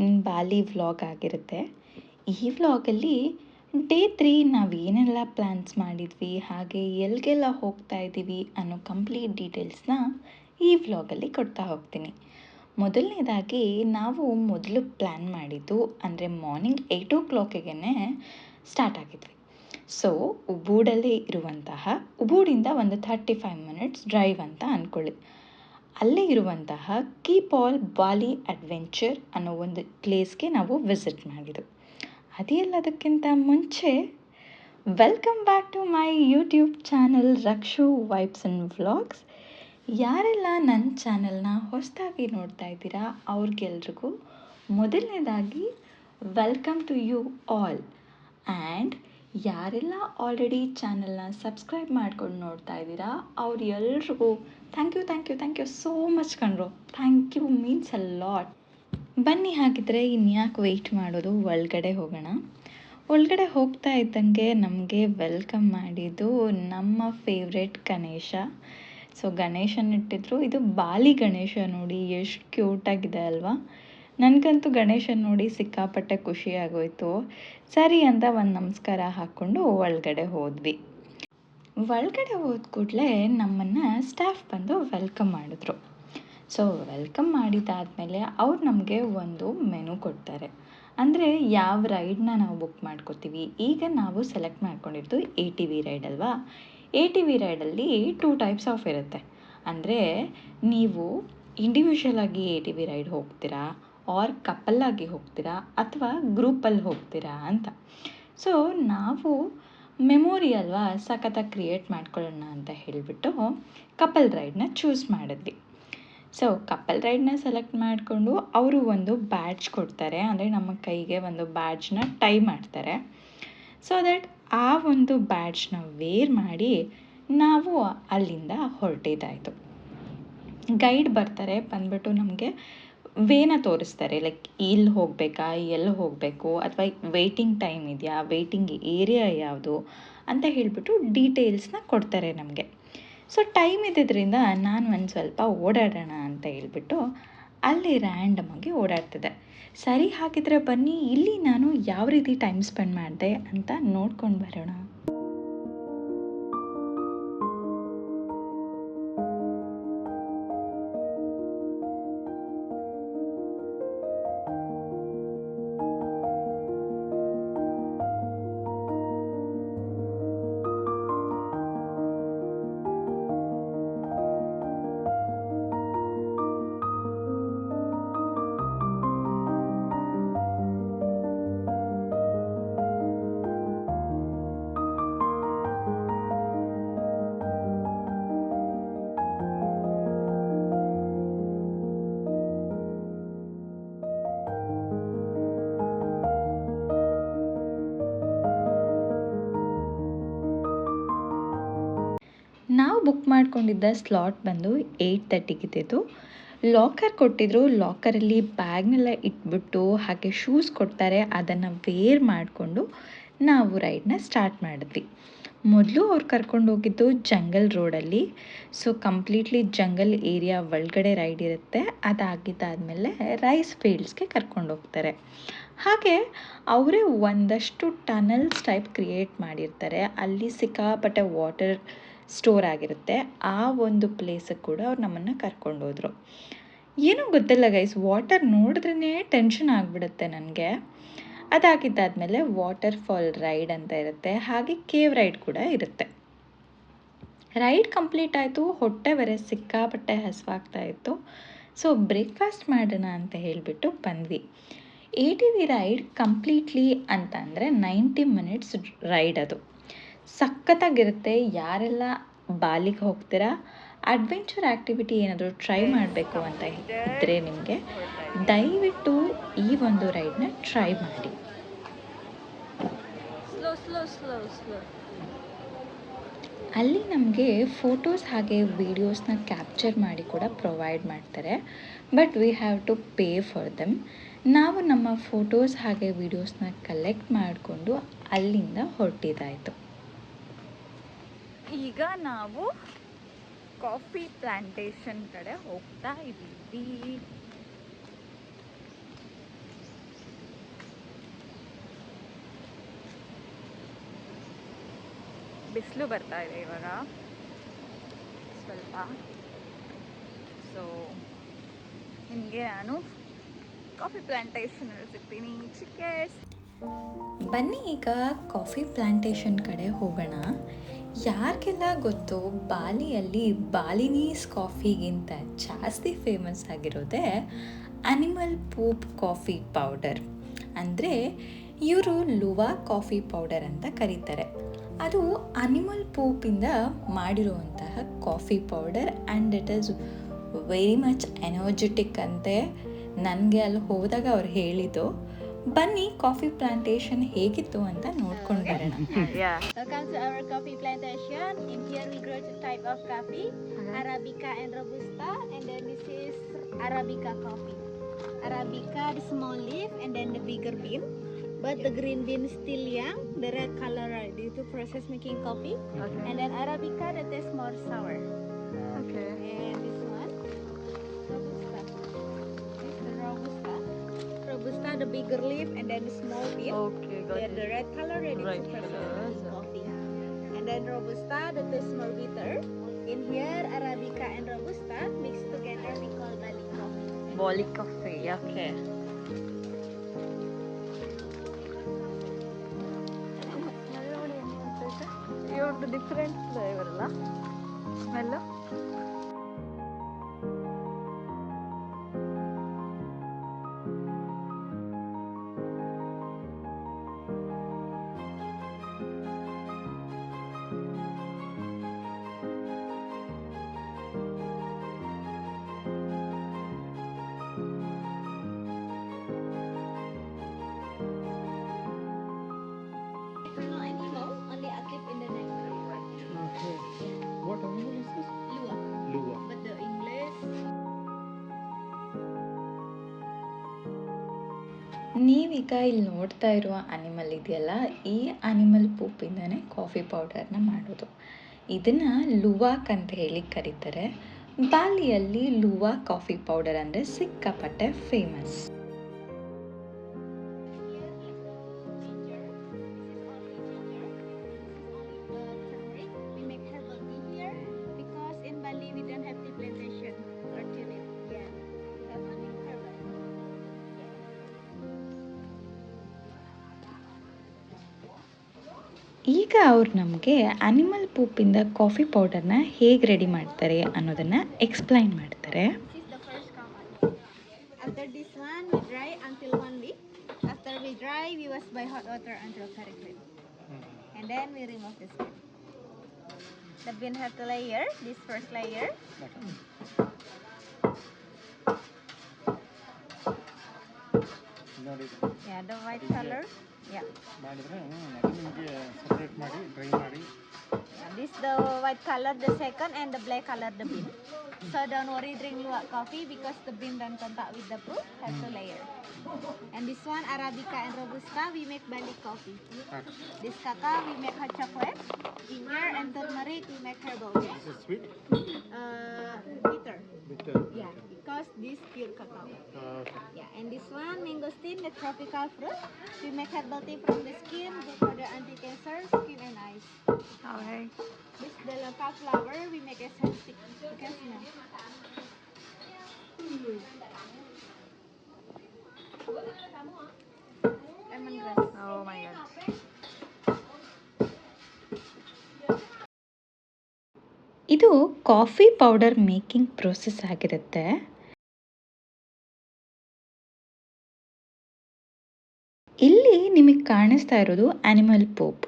ಇನ್ ಬಾಲಿ vlog ಆಗಿರುತ್ತೆ. ಈ ವ್ಲಾಗಲ್ಲಿ ಡೇ 3 ನಾವೇನೆಲ್ಲ ಪ್ಲ್ಯಾನ್ಸ್ ಮಾಡಿದ್ವಿ, ಹಾಗೆ ಎಲ್ಲಿಗೆಲ್ಲ ಹೋಗ್ತಾ ಇದ್ದೀವಿ ಅನ್ನೋ ಕಂಪ್ಲೀಟ್ ಡೀಟೇಲ್ಸ್ನ ಈ ವ್ಲಾಗಲ್ಲಿ ಕೊಡ್ತಾ ಹೋಗ್ತೀನಿ. ಮೊದಲನೇದಾಗಿ ನಾವು ಮೊದಲು ಪ್ಲ್ಯಾನ್ ಮಾಡಿದ್ದು ಅಂದರೆ ಮಾರ್ನಿಂಗ್ 8 o'clockಗೆ ಸ್ಟಾರ್ಟ್ ಆಗಿದ್ವಿ. ಸೊ ಉಬೂಡಲ್ಲೇ ಇರುವಂತಹ ಉಬೂಡಿಂದ ಒಂದು 35 minutes ಡ್ರೈವ್ ಅಂತ ಅಂದ್ಕೊಳ್ಳಿ. ಅಲ್ಲೇ ಇರುವಂತಹ ಕೀಪಾಲ್ ಬಾಲಿ ಅಡ್ವೆಂಚರ್ ಅನ್ನೋ ಒಂದು ಪ್ಲೇಸ್ಗೆ ನಾವು ವಿಸಿಟ್ ಮಾಡಿದ್ದು. ಅದೆಲ್ಲದಕ್ಕಿಂತ ಮುಂಚೆ welcome back to my YouTube channel Rakshu vibes and vlogs. ಯಾರೆಲ್ಲ ನನ್ನ ಚಾನಲ್ನ ಹೊಸದಾಗಿ ನೋಡ್ತಾ ಇದ್ದೀರಾ ಅವ್ರಿಗೆಲ್ರಿಗೂ ಮೊದಲನೇದಾಗಿ welcome to you all. And ಯಾರೆಲ್ಲ ಆಲ್ರೆಡಿ ಚಾನಲ್ನ ಸಬ್ಸ್ಕ್ರೈಬ್ ಮಾಡ್ಕೊಂಡು ನೋಡ್ತಾ ಇದ್ದೀರಾ ಅವ್ರು ಎಲ್ರಿಗೂ ಥ್ಯಾಂಕ್ ಯು ಸೋ ಮಚ್ ಕಣ್ರು. Thank you means a lot. ಬನ್ನಿ ಹಾಗಿದ್ರೆ ಇನ್ಯಾಕೆ ವೆಯ್ಟ್ ಮಾಡೋದು, ಒಳಗಡೆ ಹೋಗೋಣ. ಒಳಗಡೆ ಹೋಗ್ತಾ ಇದ್ದಂಗೆ ನಮಗೆ ವೆಲ್ಕಮ್ ಮಾಡಿದ್ದು ನಮ್ಮ ಫೇವ್ರೆಟ್ ಗಣೇಶ. ಸೊ ಗಣೇಶನ ಇಟ್ಟಿದ್ರು. ಇದು ಬಾಲಿ ಗಣೇಶ, ನೋಡಿ ಎಷ್ಟು ಕ್ಯೂಟಾಗಿದೆ ಅಲ್ವಾ. ನನಗಂತೂ ಗಣೇಶನ ನೋಡಿ ಸಿಕ್ಕಾಪಟ್ಟೆ ಖುಷಿ ಆಗೋಯ್ತು. ಸರಿ ಅಂತ ಒಂದು ನಮಸ್ಕಾರ ಹಾಕ್ಕೊಂಡು ಒಳಗಡೆ ಹೋದ್ವಿ. ಒಳಗಡೆ ಹೋದ ಕೂಡಲೇ ನಮ್ಮನ್ನು ಸ್ಟಾಫ್ ಬಂದು ವೆಲ್ಕಮ್ ಮಾಡಿದ್ರು. ಸೊ ವೆಲ್ಕಮ್ ಮಾಡಿದ್ದಾದಮೇಲೆ ಅವ್ರು ನಮಗೆ ಒಂದು ಮೆನು ಕೊಡ್ತಾರೆ. ಅಂದರೆ ಯಾವ ರೈಡನ್ನ ನಾವು ಬುಕ್ ಮಾಡ್ಕೋತೀವಿ. ಈಗ ನಾವು ಸೆಲೆಕ್ಟ್ ಮಾಡ್ಕೊಂಡಿರೋದು ATV ರೈಡ್ ಅಲ್ವಾ. ATV ರೈಡಲ್ಲಿ 2 types ಆಫ್ ಇರುತ್ತೆ. ಅಂದರೆ ನೀವು ಇಂಡಿವಿಜುವಲ್ ಆಗಿ ATV ರೈಡ್ ಹೋಗ್ತೀರಾ, ಆರ್ ಕಪಲ್ಲಾಗಿ ಹೋಗ್ತೀರಾ, ಅಥವಾ ಗ್ರೂಪಲ್ಲಿ ಹೋಗ್ತೀರಾ ಅಂತ. ಸೊ ನಾವು ಮೆಮೊರಿ ಅಲ್ವಾ, ಸಖತ್ತಾಗಿ ಕ್ರಿಯೇಟ್ ಮಾಡ್ಕೊಳ್ಳೋಣ ಅಂತ ಹೇಳಿಬಿಟ್ಟು ಕಪಲ್ ರೈಡನ್ನ ಚೂಸ್ ಮಾಡಿದ್ವಿ. ಸೊ ಕಪಲ್ ರೈಡನ್ನ ಸೆಲೆಕ್ಟ್ ಮಾಡಿಕೊಂಡು ಅವರು ಒಂದು ಬ್ಯಾಡ್ಜ್ ಕೊಡ್ತಾರೆ. ಅಂದರೆ ನಮ್ಮ ಕೈಗೆ ಒಂದು ಬ್ಯಾಡ್ಜ್ನ ಟೈ ಮಾಡ್ತಾರೆ. ಸೊ ದಟ್ ಆ ಒಂದು ಬ್ಯಾಡ್ಜ್ನ ವೇರ್ ಮಾಡಿ ನಾವು ಅಲ್ಲಿಂದ ಹೊರಟಿದ್ದಾಯಿತು. ಗೈಡ್ ಬರ್ತಾರೆ, ಬಂದ್ಬಿಟ್ಟು ನಮಗೆ ವೇನ ತೋರಿಸ್ತಾರೆ. ಲೈಕ್ ಇಲ್ಲಿ ಹೋಗಬೇಕಾ, ಎಲ್ಲಿ ಹೋಗಬೇಕು, ಅಥವಾ ವೆಯ್ಟಿಂಗ್ ಟೈಮ್ ಇದೆಯಾ, ವೆಯ್ಟಿಂಗ್ ಏರಿಯಾ ಯಾವುದು ಅಂತ ಹೇಳಿಬಿಟ್ಟು ಡೀಟೇಲ್ಸ್ನ ಕೊಡ್ತಾರೆ ನಮಗೆ. ಸೊ ಟೈಮ್ ಇದ್ದಿದ್ದರಿಂದ ನಾನು ಒಂದು ಸ್ವಲ್ಪ ಓಡಾಡೋಣ ಅಂತ ಹೇಳ್ಬಿಟ್ಟು ಅಲ್ಲಿ ರ್ಯಾಂಡಮಾಗಿ ಓಡಾಡ್ತಿದ್ದೆ. ಸರಿ ಹಾಗಿದ್ರೆ ಬನ್ನಿ ಇಲ್ಲಿ ನಾನು ಯಾವ ರೀತಿ ಟೈಮ್ ಸ್ಪೆಂಡ್ ಮಾಡಿದೆ ಅಂತ ನೋಡ್ಕೊಂಡು ಬರೋಣ. ನಾವು ಬುಕ್ ಮಾಡ್ಕೊಂಡಿದ್ದ ಸ್ಲಾಟ್ ಬಂದು 8:30 ಲಾಕರ್ ಕೊಟ್ಟಿದ್ರು. ಲಾಕರಲ್ಲಿ ಬ್ಯಾಗ್ನೆಲ್ಲ ಇಟ್ಬಿಟ್ಟು ಹಾಗೆ ಶೂಸ್ ಕೊಡ್ತಾರೆ, ಅದನ್ನು ವೇರ್ ಮಾಡಿಕೊಂಡು ನಾವು ರೈಡ್ನ ಸ್ಟಾರ್ಟ್ ಮಾಡಿದ್ವಿ. ಮೊದಲು ಅವ್ರು ಕರ್ಕೊಂಡು ಹೋಗಿದ್ದು ಜಂಗಲ್ ರೋಡಲ್ಲಿ. ಸೊ ಕಂಪ್ಲೀಟ್ಲಿ ಜಂಗಲ್ ಏರಿಯಾ ಒಳಗಡೆ ರೈಡ್ ಇರುತ್ತೆ. ಅದಾಗಿದ್ದಾದಮೇಲೆ ರೈಸ್ ಫೀಲ್ಡ್ಸ್ಗೆ ಕರ್ಕೊಂಡು ಹೋಗ್ತಾರೆ. ಹಾಗೆ ಅವರೇ ಒಂದಷ್ಟು ಟನಲ್ಸ್ ಟೈಪ್ ಕ್ರಿಯೇಟ್ ಮಾಡಿರ್ತಾರೆ. ಅಲ್ಲಿ ಸಿಕ್ಕಾಪಟ್ಟೆ ವಾಟರ್ ಸ್ಟೋರ್ ಆಗಿರುತ್ತೆ. ಆ ಒಂದು ಪ್ಲೇಸಿಗೆ ಕೂಡ ಅವ್ರು ನಮ್ಮನ್ನು ಕರ್ಕೊಂಡೋದ್ರು. ಏನೂ ಗೊತ್ತಿಲ್ಲ ಗೈಸ್, ವಾಟರ್ ನೋಡಿದ್ರೇ ಟೆನ್ಷನ್ ಆಗಿಬಿಡುತ್ತೆ ನನಗೆ. ಅದಾಗಿದ್ದಾದಮೇಲೆ ವಾಟರ್ ಫಾಲ್ ರೈಡ್ ಅಂತ ಇರುತ್ತೆ, ಹಾಗೆ ಕೇವ್ ರೈಡ್ ಕೂಡ ಇರುತ್ತೆ. ರೈಡ್ ಕಂಪ್ಲೀಟ್ ಆಯಿತು. ಹೊಟ್ಟೆ ಬೇರೆ ಸಿಕ್ಕಾಪಟ್ಟೆ ಹಸಿವಾಗ್ತಾ ಇತ್ತು. ಸೊ ಬ್ರೇಕ್ಫಾಸ್ಟ್ ಮಾಡೋಣ ಅಂತ ಹೇಳಿಬಿಟ್ಟು ಬಂದ್ವಿ. ATV ರೈಡ್ ಕಂಪ್ಲೀಟ್ಲಿ ಅಂತ ಅಂದರೆ 90 minutes ರೈಡ್. ಅದು ಸಖತ್ತಾಗಿರುತ್ತೆ. ಯಾರೆಲ್ಲ ಬಾಲಿಗೆ ಹೋಗ್ತೀರಾ, ಅಡ್ವೆಂಚರ್ ಆ್ಯಕ್ಟಿವಿಟಿ ಏನಾದರೂ ಟ್ರೈ ಮಾಡಬೇಕು ಅಂತ ಇದ್ದರೆ ನಿಮಗೆ ದಯವಿಟ್ಟು ಈ ಒಂದು ರೈಡ್ನ ಟ್ರೈ ಮಾಡಿ. ಅಲ್ಲಿ ನಮಗೆ ಫೋಟೋಸ್ ಹಾಗೆ ವೀಡಿಯೋಸ್ನ ಕ್ಯಾಪ್ಚರ್ ಮಾಡಿ ಕೂಡ ಪ್ರೊವೈಡ್ ಮಾಡ್ತಾರೆ. But we have to pay for them. ನಾವು ನಮ್ಮ ಫೋಟೋಸ್ ಹಾಗೆ ವೀಡಿಯೋಸ್ನ ಕಲೆಕ್ಟ್ ಮಾಡಿಕೊಂಡು ಅಲ್ಲಿಂದ ಹೊರಟಿದ್ದಾಯಿತು. ಈಗ ನಾವು ಕಾಫಿ ಪ್ಲಾಂಟೇಶನ್ ಕಡೆ ಹೋಗ್ತಾ ಇದ್ದೀವಿ. ಬಿಸಿಲು ಬರ್ತಾ ಇದೆ ಇವಾಗ ಸ್ವಲ್ಪ. ಸೊ ನಿಮಗೆ ನಾನು ಕಾಫಿ ಪ್ಲಾಂಟೇಶನ್ ಸಿಗ್ತೀನಿ. ಚಿಕೇಸ್. ಬನ್ನಿ ಈಗ ಕಾಫಿ ಪ್ಲಾಂಟೇಶನ್ ಕಡೆ ಹೋಗೋಣ. ಯಾರಿಗೆಲ್ಲ ಗೊತ್ತು, ಬಾಲಿಯಲ್ಲಿ ಬಾಲಿನೀಸ್ ಕಾಫಿಗಿಂತ ಜಾಸ್ತಿ ಫೇಮಸ್ ಆಗಿರೋದೇ ಅನಿಮಲ್ ಪೂಪ್ ಕಾಫಿ ಪೌಡರ್. ಅಂದರೆ ಇವರು ಲುವಾ ಕಾಫಿ ಪೌಡರ್ ಅಂತ ಕರೀತಾರೆ. ಅದು ಅನಿಮಲ್ ಪೂಪಿಂದ ಮಾಡಿರುವಂತಹ coffee powder and it is very much energetic ಅಂತೆ. ನನಗೆ ಅಲ್ಲಿ ಹೋದಾಗ ಅವ್ರು ಹೇಳಿದ್ದು. ಬನ್ನಿ ಕಾಫಿ ಪ್ಲಾಂಟೇಶನ್ ಹೇಗಿತ್ತು ಅಂತ ನೋಡ್ಕೊಂಡು ಬರೋಣ. Welcome to our coffee plantation. In here we grow two type of coffee, Arabica and Robusta, and then this is Arabica coffee. Arabica, the small leaf, and then the bigger bean. But the green bean is still young, the red color due to process making coffee. Okay. And then Arabica that is more sour. Okay. And this one, Robusta. This is the Robusta. Robusta, the bigger leaf, and then the small bean. Okay, got it. The red color ready to process making coffee. And then Robusta that is more bitter. In here, Arabica and Robusta mixed together we call Bali coffee. Bali coffee, okay. ಇವ್ರದ್ದು different flavour ಅಲ್ಲ smell. What animal is this? Lua. Lua. But the English. ನೀವೀಗ ಇಲ್ಲಿ ನೋಡ್ತಾ ಇರುವ animal ಇದೆಯಲ್ಲ, ಈ animal ಪೂಪಿಂದನೇ coffee ಪೌಡರ್ನ ಮಾಡೋದು. ಇದನ್ನು ಲುವಾಕ್ ಅಂತ ಹೇಳಿ ಕರೀತಾರೆ. ಬಾಲಿಯಲ್ಲಿ ಲುವಾ ಕಾಫಿ ಪೌಡರ್ ಅಂದರೆ ಸಿಕ್ಕಾಪಟ್ಟೆ ಫೇಮಸ್. ಈಗ ಅವ್ರು ನಮಗೆ ಅನಿಮಲ್ ಪೂಪಿಂದ ಕಾಫಿ ಪೌಡರ್ನ ಹೇಗೆ ರೆಡಿ ಮಾಡ್ತಾರೆ ಅನ್ನೋದನ್ನು ಎಕ್ಸ್ಪ್ಲೈನ್ ಮಾಡ್ತಾರೆ. After this one, we dry until 1 week. After we dry, we wash by hot water until very clean. And then we remove the skin. The bean have to layer, this first layer. Yeah, the white color. Yeah. Separate ಮಾಡಿ dry ಮಾಡಿ. This the white color, the second, and the black color, the bean. So don't worry, drink luwak coffee because the bean don't contact with the fruit. Have to layer. And this one Arabica and Robusta, we make Bali coffee. This cacao we make hot chocolate. Ginger and turmeric we make herbal tea. This is sweet? Bitter. Bitter. Yeah, because this pure cacao. Okay. Yeah, and this one mangosteen, the tropical fruit. We make herbal tea from the skin, good for the anti-cancer, skin and eyes. Okay. This the local flower, we make essence stick. You can smell. Lemongrass. Oh my god. ಇದು coffee powder making process ಆಗಿರುತ್ತೆ. ಇಲ್ಲಿ ನಿಮಗೆ ಕಾಣಿಸ್ತಾ ಇರೋದು animal poop.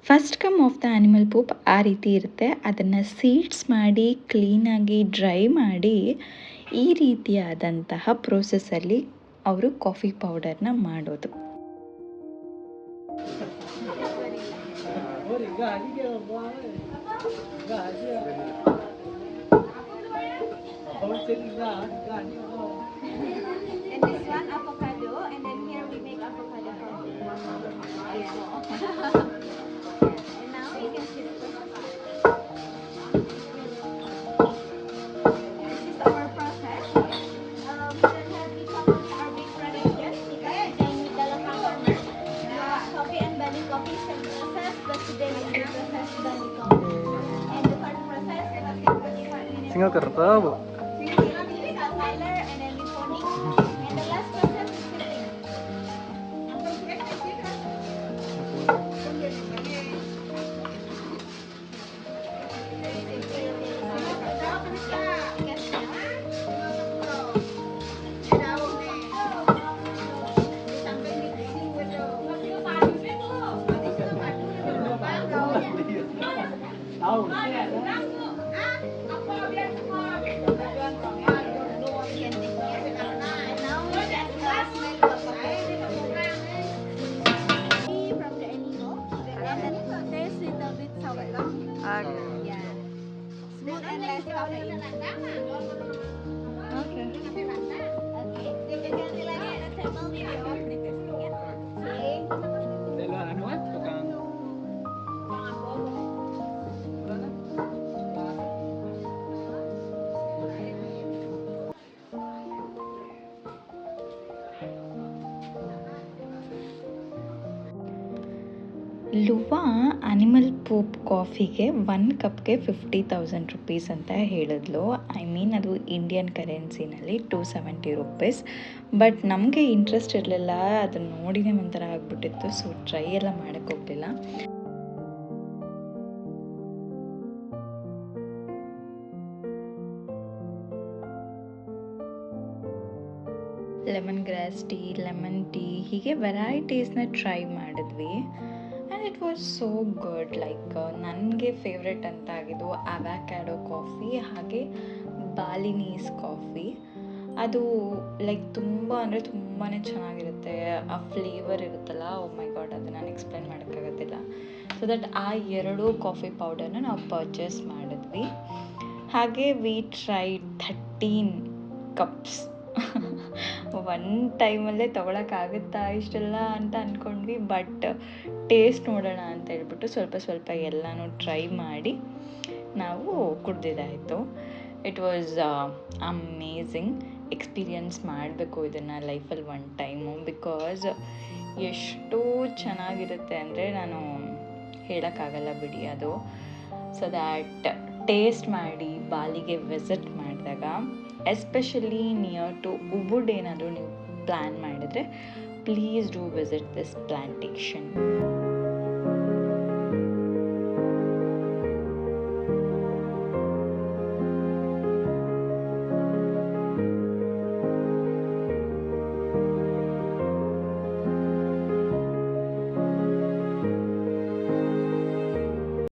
First come off the animal poop ಆ ರೀತಿ ಇರುತ್ತೆ. ಅದನ್ನು ಸೀಡ್ಸ್ ಮಾಡಿ ಕ್ಲೀನಾಗಿ ಡ್ರೈ ಮಾಡಿ ಈ ರೀತಿಯಾದಂತಹ ಪ್ರೋಸೆಸ್ಸಲ್ಲಿ ಅವರು ಕಾಫಿ ಪೌಡರ್ನ ಮಾಡೋದು. And this one avocado, and then here we make avocado coffee. And now you can see the process. This is our process. We don't have become our big production because then with the local farmers, coffee and Bali coffee is processed, but Today we will process barley coffee. And the first process we have to put Single kertas. color and then liponing. And the last process is filling. From the animal, and then taste little bit sour. Yeah. Smooth and less caffeine. Okay. Okay. Ganti lagi ada table with your pre-tasting ya. See? Dahil ano eh, tukang ಲುವಾ animal poop ಕಾಫಿಗೆ 1 ಕಪ್ಗೆ 50,000 rupees ಅಂತ ಹೇಳಿದ್ಲು. I mean ಅದು Indian ಕರೆನ್ಸಿನಲ್ಲಿ 270 rupees. But ನಮಗೆ interest ಇರಲಿಲ್ಲ, ಅದನ್ನು ನೋಡಿನೇ ಒಂಥರ ಆಗ್ಬಿಟ್ಟಿತ್ತು. ಸೊ ಟ್ರೈ ಎಲ್ಲ ಮಾಡೋಕ್ಕೆ ಹೋಗಲಿಲ್ಲ. Lemon grass tea, lemon tea, ಹೀಗೆ ವೆರೈಟೀಸ್ನ ಟ್ರೈ ಮಾಡಿದ್ವಿ. And it was so good. Like ನನಗೆ ಫೇವ್ರೆಟ್ ಅಂತ ಆಗಿದ್ದು ಅವಕ್ಯಾಡೋ ಕಾಫಿ, ಹಾಗೆ ಬಾಲಿನೀಸ್ ಕಾಫಿ. ಅದು ಲೈಕ್ ತುಂಬ ಅಂದರೆ ತುಂಬಾ ಚೆನ್ನಾಗಿರುತ್ತೆ. ಆ ಫ್ಲೇವರ್ ಇರುತ್ತಲ್ಲ, ಓ ಮೈ ಗಾಡ್, ಅದು ನಾನು ಎಕ್ಸ್ಪ್ಲೇನ್ ಮಾಡೋಕ್ಕಾಗೋದಿಲ್ಲ. ಸೊ ದಟ್ ಆ 2 ಕಾಫಿ ಪೌಡರ್ನ ನಾವು ಪರ್ಚೇಸ್ ಮಾಡಿದ್ವಿ. ಹಾಗೆ ವಿ ಟ್ರೈ 13 ಕಪ್ಸ್. ಒನ್ ಟೈಮಲ್ಲೇ ತೊಗೊಳಕ್ಕಾಗುತ್ತಾ ಇಷ್ಟೆಲ್ಲ ಅಂತ ಅಂದ್ಕೊಂಡ್ವಿ. ಬಟ್ ಟೇಸ್ಟ್ ನೋಡೋಣ ಅಂತ ಹೇಳ್ಬಿಟ್ಟು ಸ್ವಲ್ಪ ಎಲ್ಲನೂ ಟ್ರೈ ಮಾಡಿ ನಾವು ಕುಡ್ದಿದ್ದಾಯಿತು. It was amazing. ಎಕ್ಸ್ಪೀರಿಯನ್ಸ್ ಮಾಡಬೇಕು ಇದನ್ನು ಲೈಫಲ್ಲಿ ಒನ್ ಟೈಮು. ಬಿಕಾಸ್ ಎಷ್ಟು ಚೆನ್ನಾಗಿರುತ್ತೆ ಅಂದರೆ ನಾನು ಹೇಳೋಕ್ಕಾಗಲ್ಲ ಬಿಡಿ ಅದು. ಸೊ ದ್ಯಾಟ್ ಟೇಸ್ಟ್ ಮಾಡಿ ಬಾಲಿಗೆ ವಿಸಿಟ್ ಮಾಡಿದಾಗ, ಎಸ್ಪೆಷಲಿ ನಿಯರ್ ಟು ಉಬುಡ್ ಏನಾದರೂ ನೀವು ಪ್ಲ್ಯಾನ್ ಮಾಡಿದರೆ, please do visit this plantation.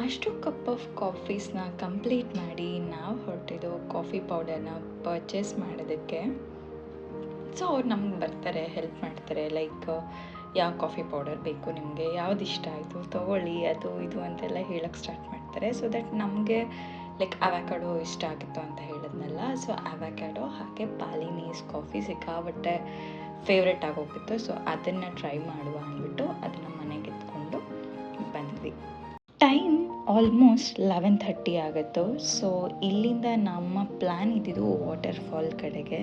ಅಷ್ಟು ಕಪ್ ಆಫ್ ಕಾಫೀಸ್ನ ಕಂಪ್ಲೀಟ್ ಮಾಡಿ ನಾವು ಹೊರಟಿದ್ದು ಕಾಫಿ ಪೌಡರ್ನ ಪರ್ಚೇಸ್ ಮಾಡೋದಕ್ಕೆ. ಸೊ ಅವ್ರು ನಮ್ಗೆ ಬರ್ತಾರೆ, ಹೆಲ್ಪ್ ಮಾಡ್ತಾರೆ. ಲೈಕ್ ಯಾವ ಕಾಫಿ ಪೌಡರ್ ಬೇಕು ನಿಮಗೆ, ಯಾವ್ದು ಇಷ್ಟ ಆಯಿತು ತೊಗೊಳ್ಳಿ, ಅದು ಇದು ಅಂತೆಲ್ಲ ಹೇಳೋಕ್ಕೆ ಸ್ಟಾರ್ಟ್ ಮಾಡ್ತಾರೆ. ಸೊ ದಟ್ ನಮಗೆ ಲೈಕ್ ಅವಕ್ಯಾಡೋ ಇಷ್ಟ ಆಗಿತ್ತು ಅಂತ ಹೇಳಿದ್ನಲ್ಲ, ಸೊ ಅವಕ್ಯಾಡೋ ಹಾಗೆ ಬಾಲಿನೀಸ್ ಕಾಫಿ ಸಿಕ್ಕಾಬಟ್ಟೆ ಫೇವ್ರೆಟ್ ಆಗೋಗಿತ್ತು. ಸೊ ಅದನ್ನು ಟ್ರೈ ಮಾಡುವ ಅಂದ್ಬಿಟ್ಟು ಅದನ್ನು ಮನೆಗೆ ಎತ್ಕೊಂಡು ಬಂದ್ವಿ. ಟೈಮ್ ಆಲ್ಮೋಸ್ಟ್ 11:30 ಆಗುತ್ತೋ. ಸೊ ಇಲ್ಲಿಂದ ನಮ್ಮ ಪ್ಲ್ಯಾನ್ ಇದ್ದಿದ್ದು ವಾಟರ್ಫಾಲ್ ಕಡೆಗೆ.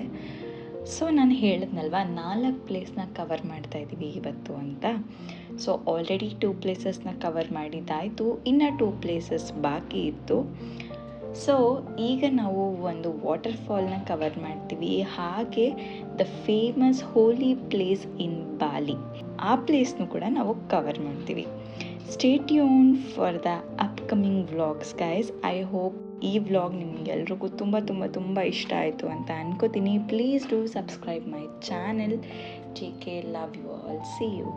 ಸೊ ನಾನು ಹೇಳಿದ್ನಲ್ವ 4 ಪ್ಲೇಸ್ನ ಕವರ್ ಮಾಡ್ತಾಯಿದ್ದೀವಿ ಇವತ್ತು ಅಂತ. ಸೊ ಆಲ್ರೆಡಿ 2 ಪ್ಲೇಸಸ್ನ ಕವರ್ ಮಾಡಿದ್ದಾಯಿತು, ಇನ್ನು 2 ಪ್ಲೇಸಸ್ ಬಾಕಿ ಇತ್ತು. ಸೊ ಈಗ ನಾವು ಒಂದು ವಾಟರ್ಫಾಲ್ನ ಕವರ್ ಮಾಡ್ತೀವಿ, ಹಾಗೆ the famous holy place in Bali, ಆ ಪ್ಲೇಸ್ನು ಕೂಡ ನಾವು ಕವರ್ ಮಾಡ್ತೀವಿ. Stay tuned for the upcoming vlogs guys. I hope ಈ ವ್ಲಾಗ್ ನಿಮಗೆಲ್ರಿಗೂ ತುಂಬ ಇಷ್ಟ ಆಯಿತು ಅಂತ ಅನ್ಕೋತೀನಿ. Please do subscribe my channel. Take care, love you all, see you.